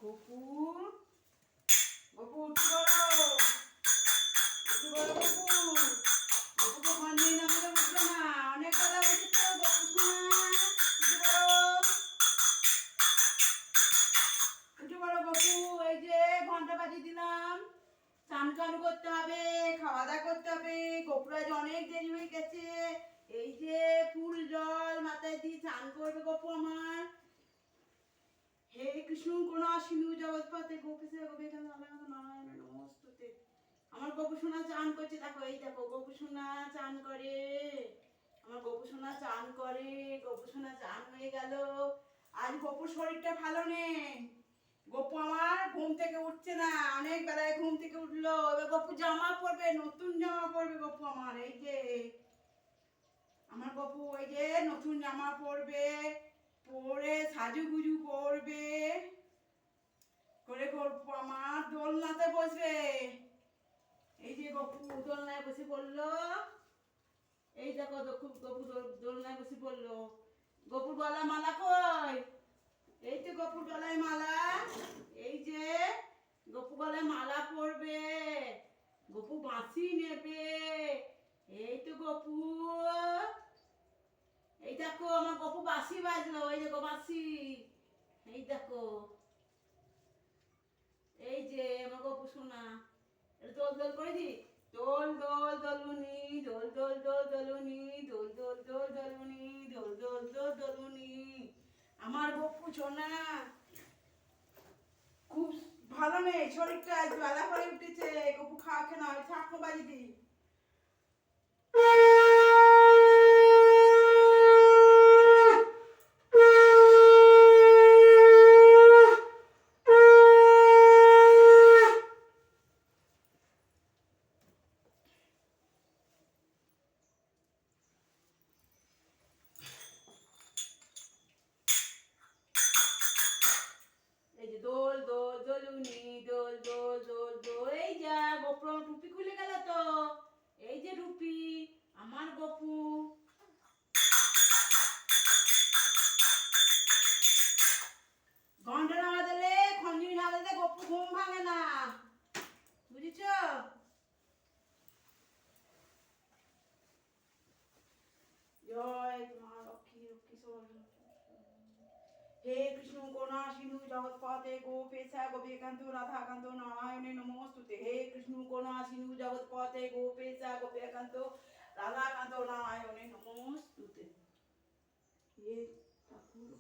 গপু গপু উঠে পড়ো, উঠে পড়ো গপু। গপুকে ঘর নিয়ে নামলে উঠবে না, অনেক বেলা উঠেছ গপু শোনা। উঠে পড়ো, উঠে পড়ো গপু। এই যে ঘন্টা বাজিয়ে দিলাম, চান চালু করতে হবে, খাওয়া দাওয়া করতে হবে। গপুর আজ অনেক দেরি হয়ে গেছে। এই যে ফুল জল মাথায় দিয়ে চান করবে গপু আমার। হে কৃষ্ণ করুণা সিন্ধু জগৎপতে গোপীতে গোপীকান্ত নারায়ণ নমস্তুতে। আমার গপু সোনা চান করছে, দেখো এই দেখো গপু সোনা চান করে। আমার গপু সোনা চান করে, গপু সোনা চান হয়ে গেল। আজ গপুর শরীরটা ভালো নেই। গপু আমার ঘুম থেকে উঠছে না, অনেক বেলায় ঘুম থেকে উঠলো। এবার গপু জামা পরবে, নতুন জামা পরবে গপু আমার। এই যে আমার গপু ওই যে নতুন জামা পরবে, পরে সাজুগুজু করবে করে গপু আমার দোলনাতে বসবে। এই যে গপু দোলনায় বসে পড়লো। এই দেখো গপু দোলনায় বসে পড়লো। গপুর গলা মালা কই? এই তো গপুর গলায় মালা। এই যে গপু গলায় মালা পরবে, গপু বাঁশি নেবে। এই তো গপু, এই দেখো আমার গপু বাঁশি বাজলো। এই দেখো বাঁশি, এই দেখো। এই যে আমার গপু সোনা, দোল দোল করে দি। দোল দোল দলুনি, দোল দোল দোল দলুনি, দোল দোল দোল দলুনি, দোল দোল দোল দলুনি। আমার গপু সোনা খুব ভালো নেই শরীরটা, আজ বেলা করে উঠেছে। গপু খাওয়াকে নয়, ঠাকুর বাজি দি। এই যে দোল দোল দোলুনি, দোল দোল দোল দোল। এই যা গপুর আমার টুপি খুলে গেল তো। এই যে টুপি আমার গপু। ঘন্টা না বাজালে, খঞ্জনি না বাজালে গপু ঘুম ভাঙে না, বুঝেছ? জয় মা লক্ষ্মী লক্ষ্মী সরস্বতী। হে কৃষ্ণ করুণা সিন্ধু জগৎপতে গোপেশা গোপীকান্ত রাধাকান্ত নারায়ণে নমস্তুতে। হে কৃষ্ণ করুণা সিন্ধু জগৎপতে গোপেশা গোপীকান্ত রাধাকান্ত নারায়ণে নমস্তুতে। হে ঠাকুর